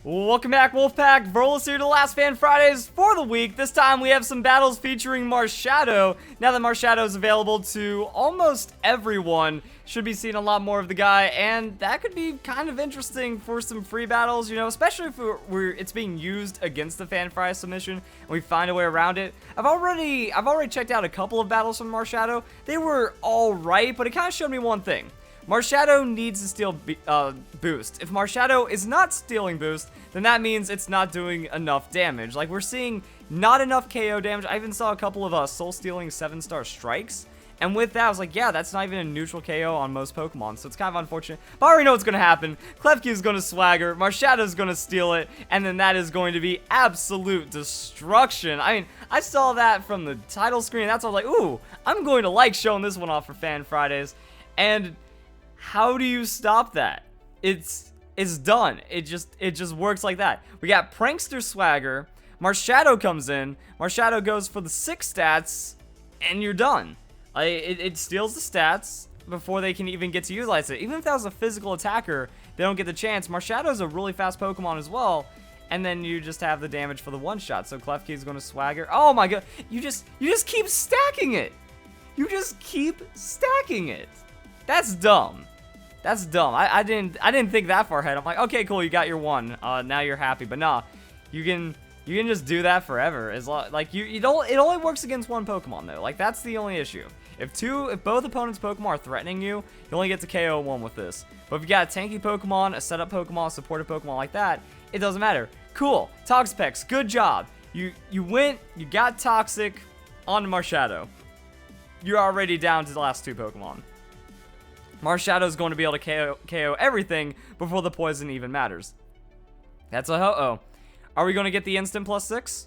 Welcome back, Wolfpack. Verlis here to Last Fan Fridays for the week. This time we have some battles featuring Marshadow. Now that Marshadow is available to almost everyone, should be seeing a lot more of the guy, and that could be kind of interesting for some free battles, you know, especially if it's being used against the Fan Friday submission and we find a way around it. I've already checked out a couple of battles from Marshadow. They were all right, but it kind of showed me one thing. Marshadow needs to steal boost. If Marshadow is not stealing boost, then that means it's not doing enough damage. Like, we're seeing not enough KO damage. I even saw a couple of soul-stealing 7-star strikes. And with that, I was like, yeah, that's not even a neutral KO on most Pokemon, so it's kind of unfortunate. But I already know what's going to happen. Klefki's going to swagger, Marshadow's going to steal it, and then that is going to be absolute destruction. I mean, I saw that from the title screen, that's why I was like, ooh, I'm going to like showing this one off for Fan Fridays. And how do you stop that? It's done. It just works like that. We got Prankster Swagger, Marshadow comes in, Marshadow goes for the 6 stats, and you're done. It steals the stats before they can even get to utilize it. Even if that was a physical attacker, they don't get the chance. Marshadow's a really fast Pokemon as well, and then you just have the damage for the one-shot. So Klefki's going to Swagger. Oh my god, you just keep stacking it. You just keep stacking it. That's dumb. That's dumb. I didn't think that far ahead. I'm like, okay, cool, you got your one. Now you're happy. But nah, you can just do that forever. It only works against one Pokemon though. Like, that's the only issue. If both opponents' Pokemon are threatening you, you only get to KO one with this. But if you got a tanky Pokemon, a setup Pokemon, a supportive Pokemon like that, it doesn't matter. Cool. Toxapex, good job. You went, you got Toxic on Marshadow. You're already down to the last 2 Pokemon. Marshadow's going to be able to KO everything before the poison even matters. That's a ho-oh. Are we going to get the instant +6? Is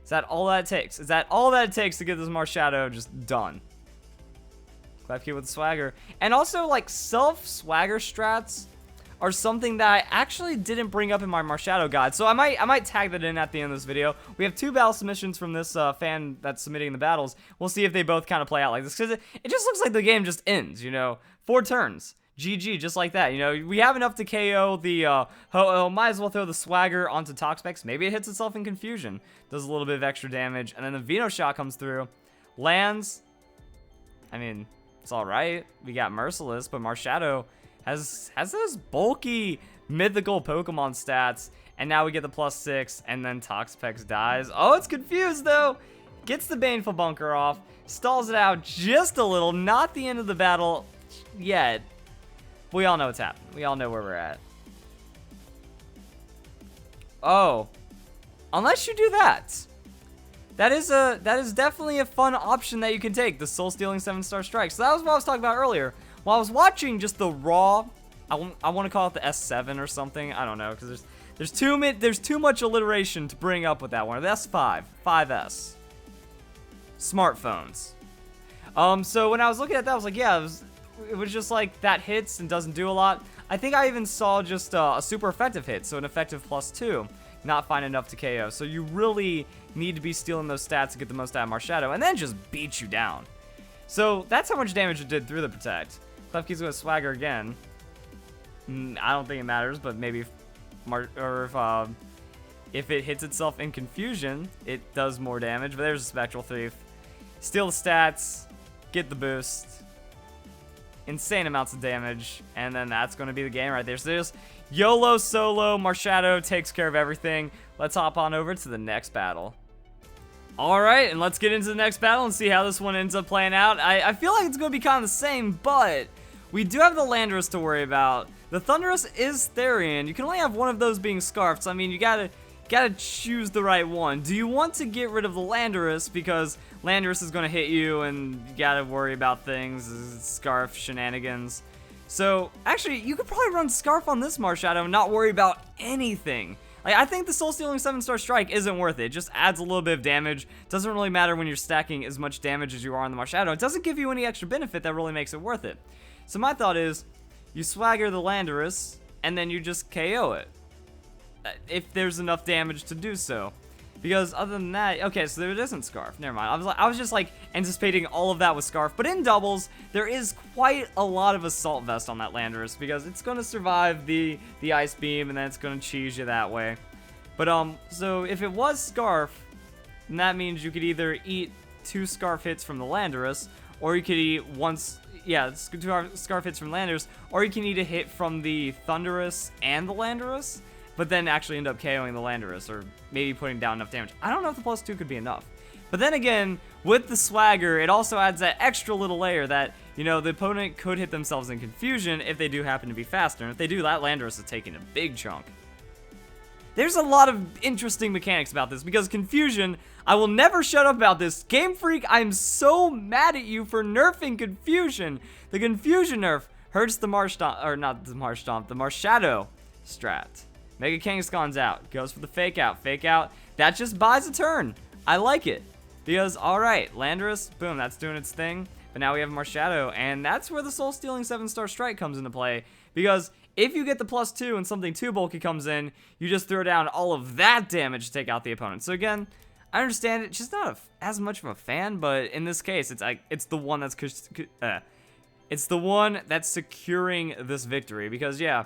that all that it takes? Is that all that it takes to get this Marshadow just done? Klefki with the swagger. And also, like, self-swagger strats are something that I actually didn't bring up in my Marshadow guide. So I might tag that in at the end of this video. We have 2 battle submissions from this fan that's submitting the battles. We'll see if they both kind of play out like this, because it just looks like the game just ends, you know. 4 turns. GG, just like that. You know, we have enough to KO the Ho-Oh. Might as well throw the swagger onto Toxapex. Maybe it hits itself in confusion. Does a little bit of extra damage. And then the Venoshock shot comes through. Lands. I mean, it's alright. We got Merciless, but Marshadow has those bulky mythical Pokemon stats. And now we get the +6, and then Toxapex dies. Oh, it's confused though. Gets the Baneful Bunker off. Stalls it out just a little. Not the end of the battle yet. We all know what's happening. We all know where we're at. Oh. Unless you do that. That is definitely a fun option that you can take. The soul-stealing 7-star strike. So that was what I was talking about earlier. While I was watching just the raw, I want to call it the S7 or something. I don't know, because there's too much alliteration to bring up with that one. The S5. 5S. Smartphones. So when I was looking at that, I was like, yeah, it was just like that hits and doesn't do a lot. I think I even saw just a super effective hit, so an effective +2, not fine enough to KO. So you really need to be stealing those stats to get the most out of Marshadow, and then just beat you down. So that's how much damage it did through the Protect. Klefki's gonna swagger again. I don't think it matters, but maybe if it hits itself in confusion, it does more damage. But there's a Spectral Thief. Steal the stats, get the boost. Insane amounts of damage, and then that's going to be the game right there. So there's YOLO solo, Marshadow takes care of everything. Let's hop on over to the next battle. Alright, and let's get into the next battle and see how this one ends up playing out. I feel like it's going to be kind of the same, but we do have the Landorus to worry about. The Thundurus is Therian. You can only have one of those being Scarfed, so I mean, you gotta choose the right one. Do you want to get rid of the Landorus because Landorus is going to hit you and you gotta worry about things, Scarf shenanigans? So actually, you could probably run Scarf on this Marshadow and not worry about anything. Like, I think the soul-stealing 7-star strike isn't worth it. It just adds a little bit of damage. Doesn't really matter when you're stacking as much damage as you are on the Marshadow. It doesn't give you any extra benefit that really makes it worth it. So my thought is, you swagger the Landorus and then you just KO it. If there's enough damage to do so. Because other than that, okay, so there isn't Scarf. Never mind. I was just like anticipating all of that with Scarf. But in doubles, there is quite a lot of Assault Vest on that Landorus because it's going to survive the Ice Beam and then it's going to cheese you that way. But so if it was Scarf, then that means you could either eat 2 Scarf hits from the Landorus, or you could eat two Scarf hits from Landorus, or you can eat a hit from the Thundurus and the Landorus, but then actually end up KOing the Landorus, or maybe putting down enough damage. I don't know if the +2 could be enough. But then again, with the Swagger, it also adds that extra little layer that, you know, the opponent could hit themselves in confusion if they do happen to be faster. And if they do, that Landorus is taking a big chunk. There's a lot of interesting mechanics about this, because Confusion, I will never shut up about this. Game Freak, I'm so mad at you for nerfing Confusion. The Confusion nerf hurts the Marshadow strat. Mega Kangaskhan's out. Goes for the Fake Out. Fake Out. That just buys a turn. I like it. Because, alright, Landorus, boom, that's doing its thing. But now we have Marshadow, and that's where the Soul Stealing 7-star Strike comes into play. Because if you get the +2 and something too bulky comes in, you just throw down all of that damage to take out the opponent. So again, I understand it, just not as much of a fan, but in this case, it's the one that's securing this victory. Because yeah,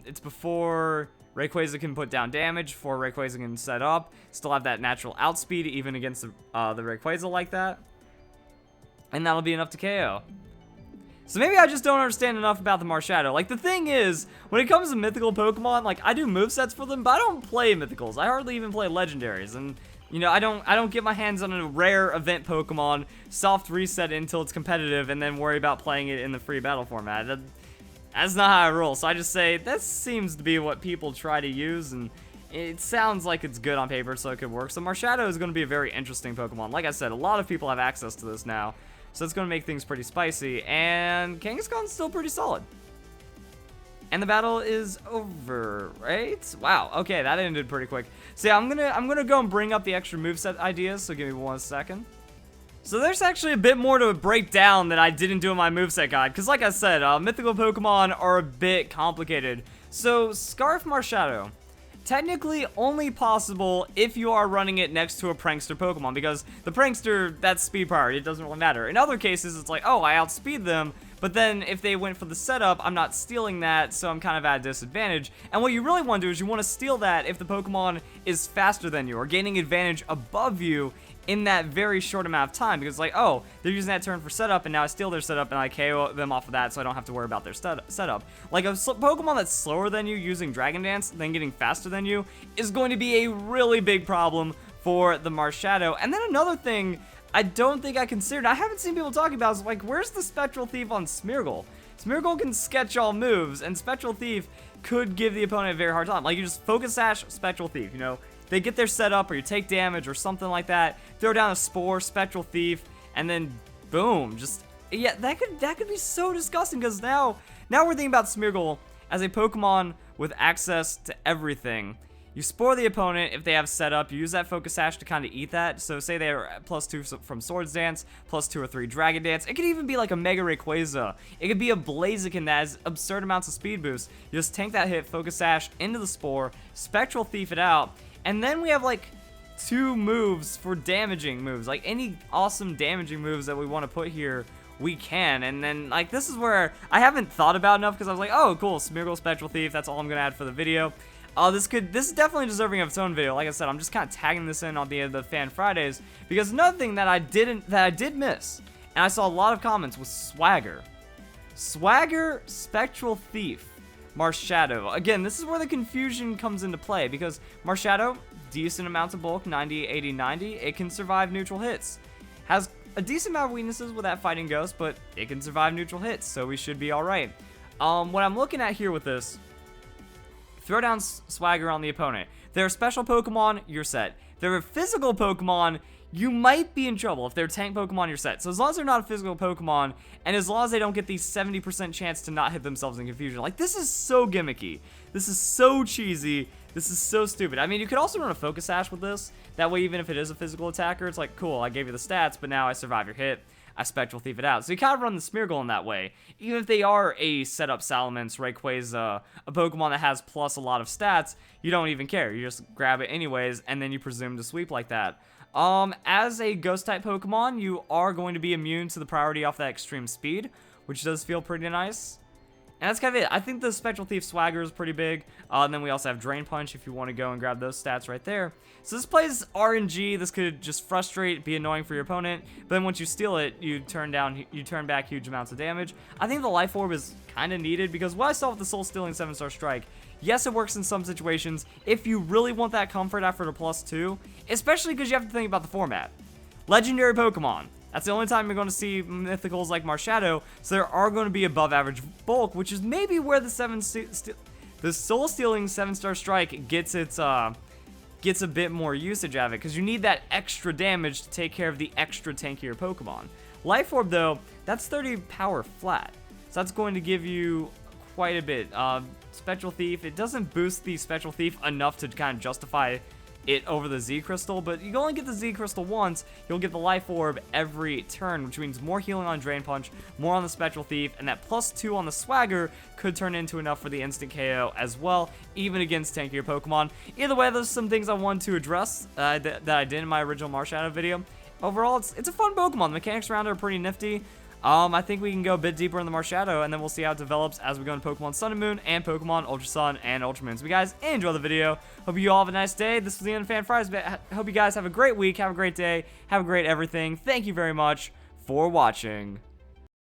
it's before Rayquaza can put down damage, before Rayquaza can set up, still have that natural outspeed even against the Rayquaza like that. And that'll be enough to KO. So maybe I just don't understand enough about the Marshadow. Like, the thing is, when it comes to mythical Pokemon, like, I do movesets for them, but I don't play mythicals. I hardly even play legendaries. And, you know, I don't get my hands on a rare event Pokemon, soft reset it until it's competitive, and then worry about playing it in the free battle format. That's not how I roll. So I just say, that seems to be what people try to use, and it sounds like it's good on paper, so it could work. So Marshadow is going to be a very interesting Pokemon. Like I said, a lot of people have access to this now. So it's going to make things pretty spicy, and Kangaskhan's still pretty solid. And the battle is over, right? Wow, okay, that ended pretty quick. So yeah, I'm gonna go and bring up the extra moveset ideas, so give me 1 second. So there's actually a bit more to break down that I didn't do in my moveset guide, because like I said, mythical Pokemon are a bit complicated. So Scarf Marshadow, technically only possible if you are running it next to a prankster Pokemon, because the prankster, that's speed priority, it doesn't really matter. In other cases, it's like, oh, I outspeed them, but then if they went for the setup, I'm not stealing that, so I'm kind of at a disadvantage. And what you really want to do is you want to steal that if the Pokemon is faster than you, or gaining advantage above you in that very short amount of time, because like, oh, they're using that turn for setup, and now I steal their setup, and I KO them off of that, so I don't have to worry about their setup. Like, a Pokemon that's slower than you using Dragon Dance, then getting faster than you, is going to be a really big problem for the Marshadow. And then another thing I don't think I considered, I haven't seen people talking about, is like, where's the Spectral Thief on Smeargle? Smeargle can sketch all moves, and Spectral Thief could give the opponent a very hard time. Like, you just Focus Sash, Spectral Thief, you know? They get their setup, or you take damage, or something like that, throw down a Spore, Spectral Thief, and then boom, just, yeah, that could be so disgusting, because now we're thinking about Smeargle as a Pokemon with access to everything. You Spore the opponent if they have setup, you use that Focus Sash to kind of eat that, so say they're +2 from Swords Dance, +2 or 3 Dragon Dance, it could even be like a Mega Rayquaza, it could be a Blaziken that has absurd amounts of speed boost. You just tank that hit, Focus Sash into the Spore, Spectral Thief it out, and then we have like 2 moves for damaging moves. Like any awesome damaging moves that we want to put here, we can. And then like this is where I haven't thought about enough, because I was like, oh cool, Smeargle, Spectral Thief, that's all I'm gonna add for the video. This is definitely deserving of its own video. Like I said, I'm just kind of tagging this in on the Fan Fridays, because another thing that I did miss, and I saw a lot of comments, was Swagger. Swagger, Spectral Thief, Marshadow. Again, this is where the confusion comes into play, because Marshadow, decent amounts of bulk, 90, 80, 90. It can survive neutral hits. Has a decent amount of weaknesses with that Fighting Ghost, but it can survive neutral hits, so we should be alright. What I'm looking at here with this, throw down Swagger on the opponent. If they're a special Pokemon, you're set. If they're a physical Pokemon, you might be in trouble. If they're a tank Pokemon, you're set. So as long as they're not a physical Pokemon, and as long as they don't get the 70% chance to not hit themselves in confusion. Like, this is so gimmicky. This is so cheesy. This is so stupid. I mean, you could also run a Focus Sash with this. That way, even if it is a physical attacker, it's like, cool, I gave you the stats, but now I survive your hit. I Spectral Thief it out. So you kind of run the Smeargle in that way. Even if they are a setup Salamence, Rayquaza, a Pokemon that has plus a lot of stats, you don't even care. You just grab it anyways, and then you presume to sweep like that. As a Ghost-type Pokemon, you are going to be immune to the priority off that extreme speed, which does feel pretty nice. And that's kind of it. I think the Spectral Thief Swagger is pretty big. And then we also have Drain Punch if you want to go and grab those stats right there. So this plays RNG. This could just frustrate, be annoying for your opponent. But then once you steal it, you turn back huge amounts of damage. I think the Life Orb is kind of needed because what I saw with the Soul Stealing 7-star Strike, yes, it works in some situations. If you really want that comfort after the +2, especially because you have to think about the format. Legendary Pokemon. That's the only time you're going to see mythicals like Marshadow, so there are going to be above average bulk, which is maybe where the Soul Stealing 7-star Strike gets a bit more usage out of it, because you need that extra damage to take care of the extra tankier Pokemon. Life Orb, though, that's 30 power flat, so that's going to give you quite a bit. Spectral Thief, it doesn't boost the Spectral Thief enough to kind of justify it over the Z Crystal, but you only get the Z Crystal once. You'll get the Life Orb every turn, which means more healing on Drain Punch, more on the Spectral Thief, and that +2 on the Swagger could turn into enough for the instant KO as well, even against tankier Pokemon. Either way, those are some things I wanted to address that I did in my original Marshadow video. Overall, it's a fun Pokemon. The mechanics around it are pretty nifty. I think we can go a bit deeper in the Marshadow, and then we'll see how it develops as we go into Pokemon Sun and Moon and Pokemon Ultra Sun and Ultra Moon. So you guys enjoy the video. Hope you all have a nice day. This was the end of Fan Fridays. Hope you guys have a great week, have a great day, have a great everything. Thank you very much for watching.